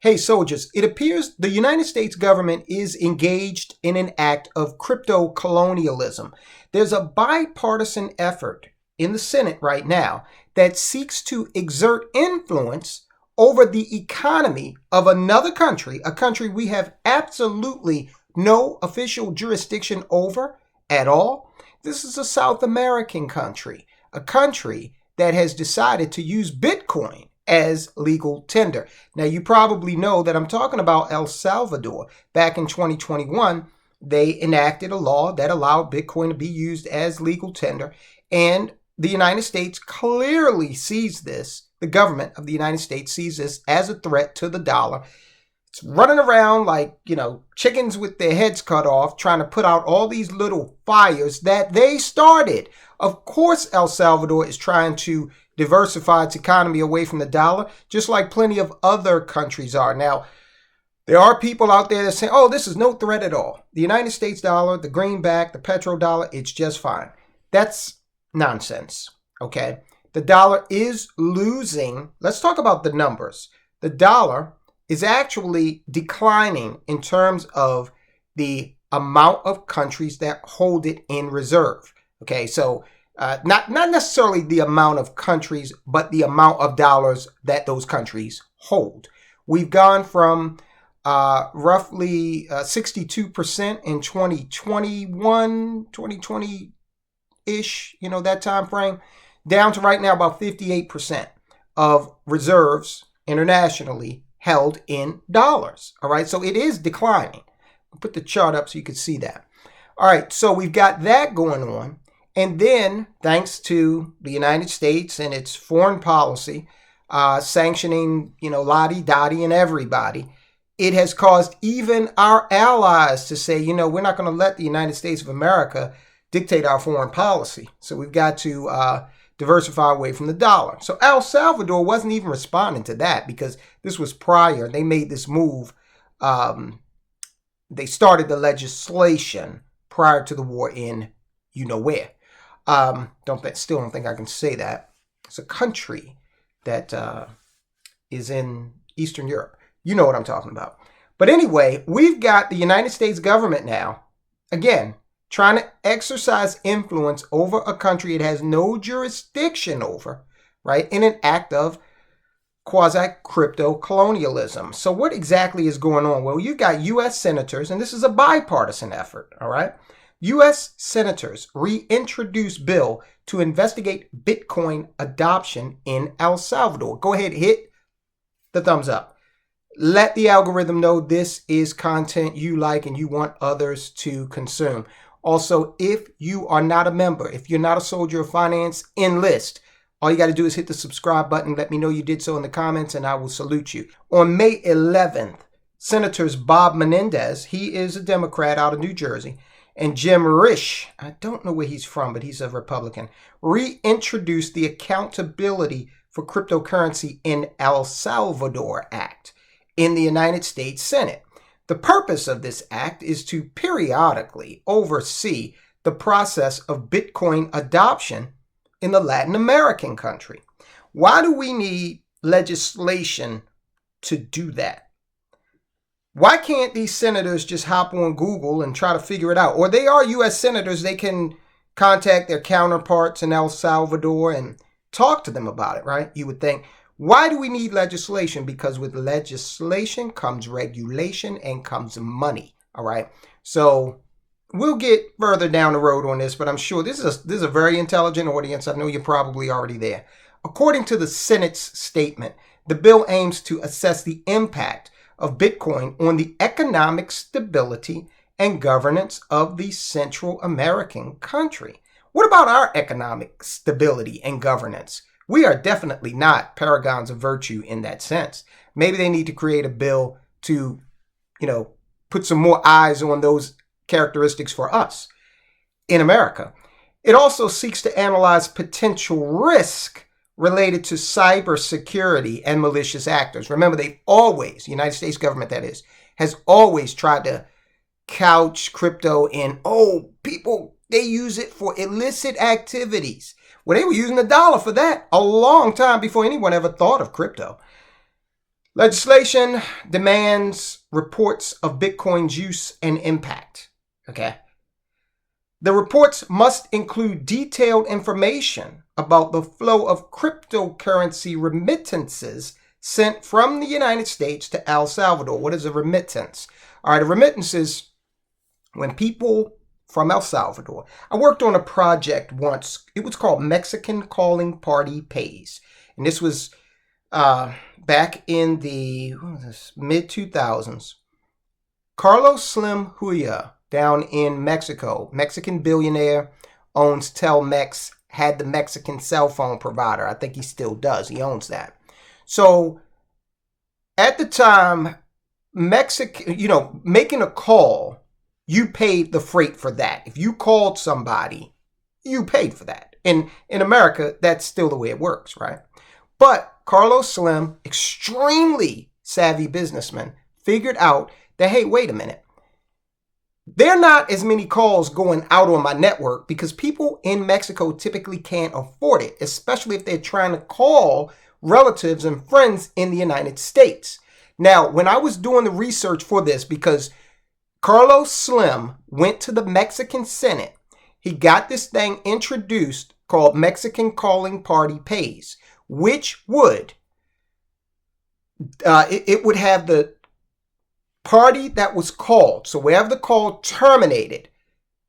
Hey soldiers, it appears the United States government is engaged in an act of crypto colonialism. There's a bipartisan effort in the Senate right now that seeks to exert influence over the economy of another country, a country we have absolutely no official jurisdiction over at all. This is a South American country, a country that has decided to use Bitcoin as legal tender. Now, you probably know that I'm talking about El Salvador. Back in 2021, they enacted a law that allowed Bitcoin to be used as legal tender. And the United States clearly sees this. The government of the United States sees this as a threat to the dollar. It's running around like, chickens with their heads cut off, trying to put out all these little fires that they started. Of course, El Salvador is trying to diversify its economy away from the dollar, just like plenty of other countries are. Now, there are people out there that say, oh, this is no threat at all. The United States dollar, the greenback, the petrodollar, it's just fine. That's nonsense, okay? The dollar is losing. Let's talk about the numbers. The dollar is actually declining in terms of the amount of countries that hold it in reserve. Okay, so not necessarily the amount of countries, but the amount of dollars that those countries hold. We've gone from roughly 62% in 2021, 2020-ish, that time frame, down to right now about 58% of reserves internationally held in dollars. All right, so it is declining. I'll put the chart up so you can see that. All right, so we've got that going on. And then, thanks to the United States and its foreign policy, sanctioning, Lottie, Dottie, and everybody, it has caused even our allies to say, we're not going to let the United States of America dictate our foreign policy. So we've got to diversify away from the dollar. So El Salvador wasn't even responding to that because this was prior. They made this move. They started the legislation prior to the war in where. Still don't think I can say that. It's a country that is in Eastern Europe. You know what I'm talking about. But anyway, we've got the United States government now, again, trying to exercise influence over a country it has no jurisdiction over, right, in an act of quasi-crypto colonialism. So what exactly is going on? Well, you've got U.S. senators, and this is a bipartisan effort, all right? U.S. senators reintroduce bill to investigate Bitcoin adoption in El Salvador. Go ahead, hit the thumbs up. Let the algorithm know this is content you like and you want others to consume. Also, if you are not a member, if you're not a soldier of finance, enlist. All you got to do is hit the subscribe button. Let me know you did so in the comments and I will salute you. On May 11th, Senators Bob Menendez, he is a Democrat out of New Jersey, and Jim Risch, I don't know where he's from, but he's a Republican, reintroduced the Accountability for Cryptocurrency in El Salvador Act in the United States Senate. The purpose of this act is to periodically oversee the process of Bitcoin adoption in the Latin American country. Why do we need legislation to do that? Why can't these senators just hop on Google and try to figure it out? Or they are U.S. senators. They can contact their counterparts in El Salvador and talk to them about it, right? You would think. Why do we need legislation? Because with legislation comes regulation and comes money, all right? So we'll get further down the road on this, but I'm sure this is a very intelligent audience. I know you're probably already there. According to the Senate's statement, the bill aims to assess the impact of Bitcoin on the economic stability and governance of the Central American country. What about our economic stability and governance? We are definitely not paragons of virtue in that sense. Maybe they need to create a bill to, put some more eyes on those characteristics for us in America. It also seeks to analyze potential risk related to cybersecurity and malicious actors. Remember, they've always, the United States government that is, has always tried to couch crypto in, people, they use it for illicit activities. Well, they were using the dollar for that a long time before anyone ever thought of crypto. Legislation demands reports of Bitcoin's use and impact. Okay. The reports must include detailed information about the flow of cryptocurrency remittances sent from the United States to El Salvador. What is a remittance? All right, a remittance is when people from El Salvador. I worked on a project once. It was called Mexican Calling Party Pays. And this was back in the mid-2000s. Carlos Slim Huya down in Mexico, Mexican billionaire, owns Telmex, had the Mexican cell phone provider. I think he still does. He owns that. So at the time, making a call, you paid the freight for that. If you called somebody, you paid for that. And in America, that's still the way it works, right? But Carlos Slim, extremely savvy businessman, figured out that, hey, wait a minute. There are not as many calls going out on my network because people in Mexico typically can't afford it, especially if they're trying to call relatives and friends in the United States. Now, when I was doing the research for this, because Carlos Slim went to the Mexican Senate, he got this thing introduced called Mexican Calling Party Pays, which would, it would have the party that was called. So wherever the call terminated,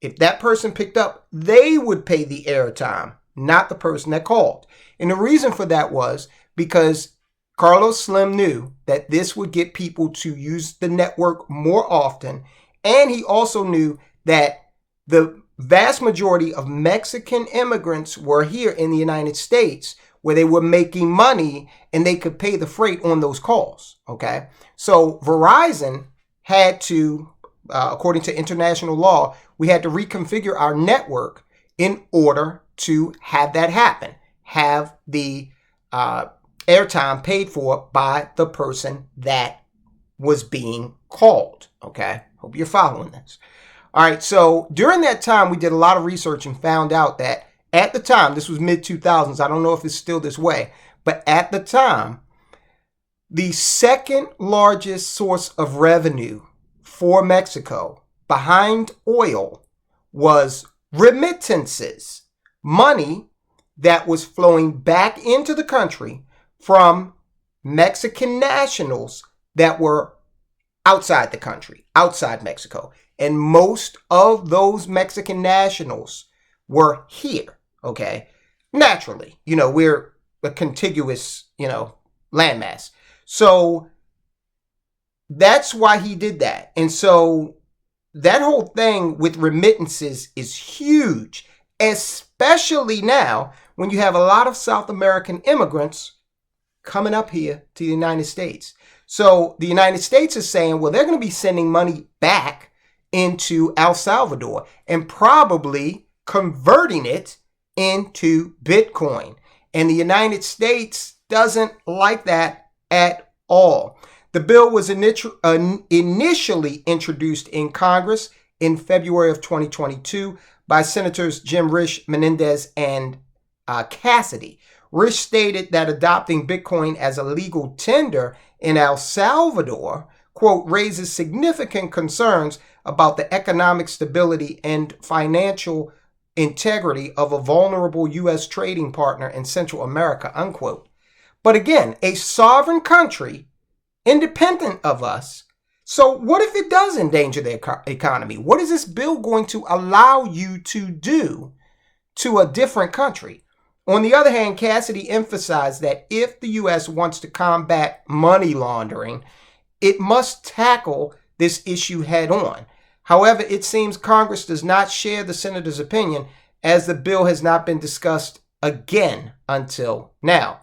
if that person picked up, they would pay the airtime, not the person that called. And the reason for that was because Carlos Slim knew that this would get people to use the network more often. And he also knew that the vast majority of Mexican immigrants were here in the United States where they were making money and they could pay the freight on those calls. Okay. So Verizon had to, according to international law, we had to reconfigure our network in order to have that happen. Have the airtime paid for by the person that was being called. Okay. Hope you're following this. All right. So during that time, we did a lot of research and found out that at the time, this was mid-2000s. I don't know if it's still this way, but at the time, the second largest source of revenue for Mexico behind oil was remittances, money that was flowing back into the country from Mexican nationals that were outside the country, outside Mexico. And most of those Mexican nationals were here, okay? Naturally, we're a contiguous, landmass. So that's why he did that. And so that whole thing with remittances is huge, especially now when you have a lot of South American immigrants coming up here to the United States. So the United States is saying, well, they're going to be sending money back into El Salvador and probably converting it into Bitcoin. And the United States doesn't like that at all. The bill was initially introduced in Congress in February of 2022 by Senators Jim Risch, Menendez, and Cassidy. Risch stated that adopting Bitcoin as a legal tender in El Salvador, quote, raises significant concerns about the economic stability and financial integrity of a vulnerable U.S. trading partner in Central America, unquote. But again, a sovereign country, independent of us. So what if it does endanger the economy? What is this bill going to allow you to do to a different country? On the other hand, Cassidy emphasized that if the U.S. wants to combat money laundering, it must tackle this issue head on. However, it seems Congress does not share the senator's opinion, as the bill has not been discussed again until now.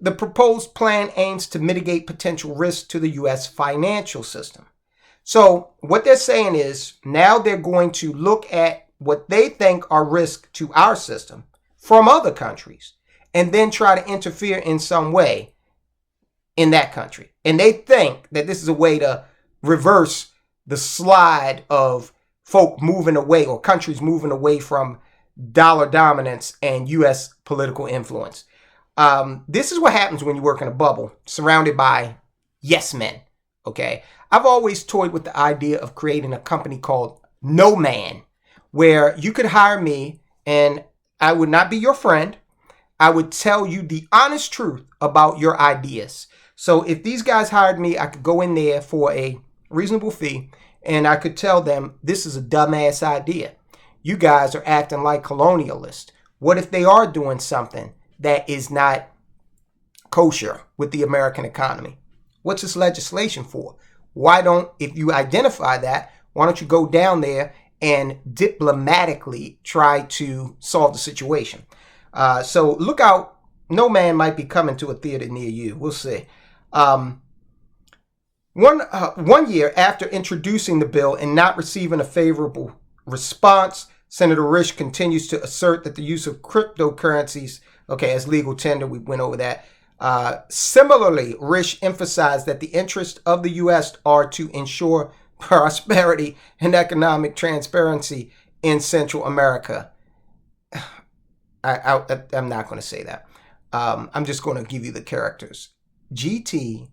The proposed plan aims to mitigate potential risks to the U.S. financial system. So what they're saying is now they're going to look at what they think are risks to our system from other countries and then try to interfere in some way in that country. And they think that this is a way to reverse the slide of folk moving away or countries moving away from dollar dominance and U.S. political influence. This is what happens when you work in a bubble surrounded by yes men. Okay. I've always toyed with the idea of creating a company called No Man, where you could hire me and I would not be your friend. I would tell you the honest truth about your ideas. So if these guys hired me, I could go in there for a reasonable fee and I could tell them this is a dumbass idea. You guys are acting like colonialists. What if they are doing something that is not kosher with the American economy? What's this legislation for? Why don't, if you identify that, why don't you go down there and diplomatically try to solve the situation? So look out. No Man might be coming to a theater near you. We'll see. One year after introducing the bill and not receiving a favorable response, Senator Risch continues to assert that the use of cryptocurrencies, as legal tender, we went over that. Similarly, Risch emphasized that the interests of the U.S. are to ensure prosperity and economic transparency in Central America. I'm not going to say that. I'm just going to give you the characters. GTFOH.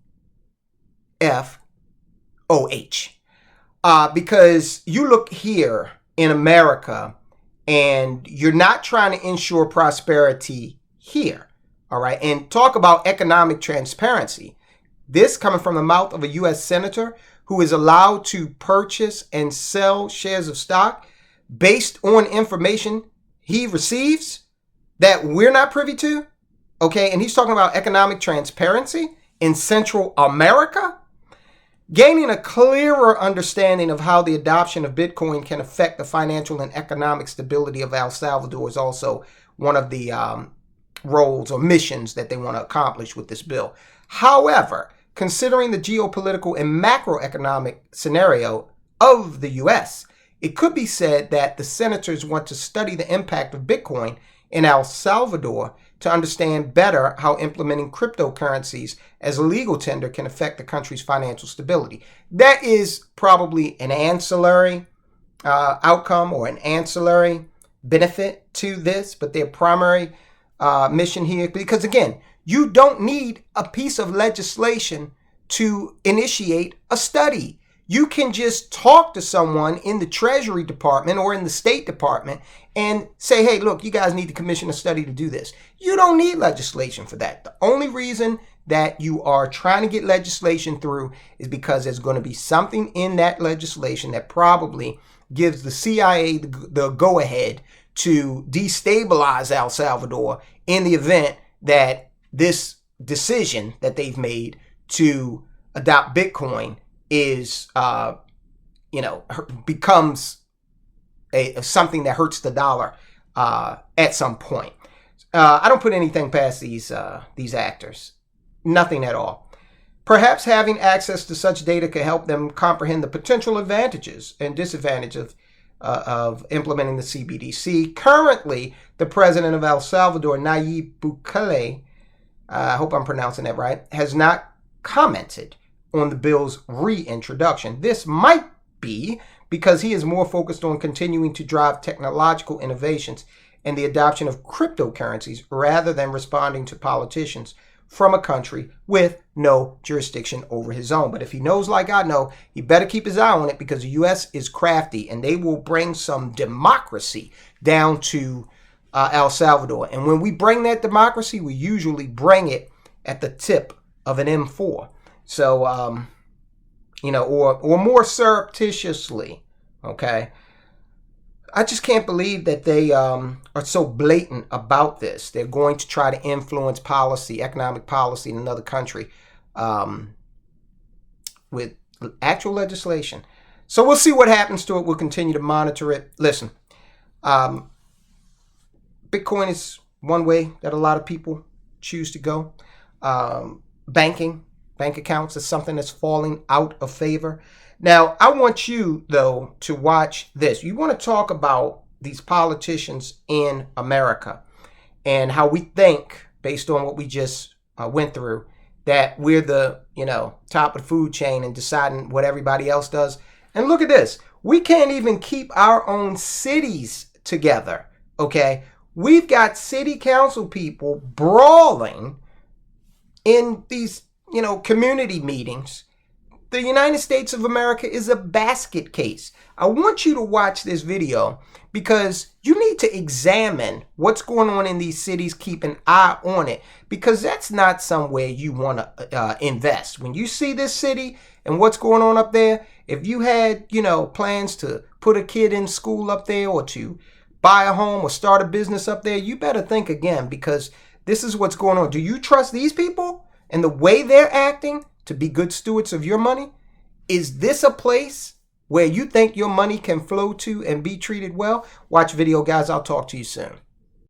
Because you look here in America and you're not trying to ensure prosperity here. All right. And talk about economic transparency. This coming from the mouth of a U.S. senator who is allowed to purchase and sell shares of stock based on information he receives that we're not privy to. Okay. And he's talking about economic transparency in Central America. Gaining a clearer understanding of how the adoption of Bitcoin can affect the financial and economic stability of El Salvador is also one of the roles or missions that they want to accomplish with this bill. However, considering the geopolitical and macroeconomic scenario of the U.S., it could be said that the senators want to study the impact of Bitcoin in El Salvador to understand better how implementing cryptocurrencies as a legal tender can affect the country's financial stability. That is probably an ancillary outcome or an ancillary benefit to this, but their primary mission here, because again, you don't need a piece of legislation to initiate a study. You can just talk to someone in the Treasury Department or in the State Department and say, hey, look, you guys need to commission a study to do this. You don't need legislation for that. The only reason that you are trying to get legislation through is because there's going to be something in that legislation that probably gives the CIA the go-ahead to destabilize El Salvador in the event that this decision that they've made to adopt Bitcoin is, becomes something that hurts the dollar at some point. I don't put anything past these actors. Nothing at all. Perhaps having access to such data could help them comprehend the potential advantages and disadvantages of implementing the CBDC. Currently, the president of El Salvador, Nayib Bukele, I hope I'm pronouncing that right, has not commented on the bill's reintroduction. This might be because he is more focused on continuing to drive technological innovations and the adoption of cryptocurrencies rather than responding to politicians from a country with no jurisdiction over his own. But if he knows like I know, he better keep his eye on it, because the U.S. is crafty and they will bring some democracy down to El Salvador. And when we bring that democracy, we usually bring it at the tip of an M4. So, or more surreptitiously, okay? I just can't believe that they are so blatant about this. They're going to try to influence policy, economic policy in another country with actual legislation. So we'll see what happens to it. We'll continue to monitor it. Listen, Bitcoin is one way that a lot of people choose to go. Bank accounts is something that's falling out of favor. Now, I want you, though, to watch this. You want to talk about these politicians in America and how we think, based on what we just went through, that we're the, top of the food chain and deciding what everybody else does. And look at this. We can't even keep our own cities together, okay? We've got city council people brawling in these, community meetings, the United States of America is a basket case. I want you to watch this video because you need to examine what's going on in these cities, keep an eye on it, because that's not somewhere you want to invest. When you see this city and what's going on up there, if you had, plans to put a kid in school up there or to buy a home or start a business up there, you better think again, because this is what's going on. Do you trust these people and the way they're acting to be good stewards of your money? Is this a place where you think your money can flow to and be treated well? Watch video, guys. I'll talk to you soon.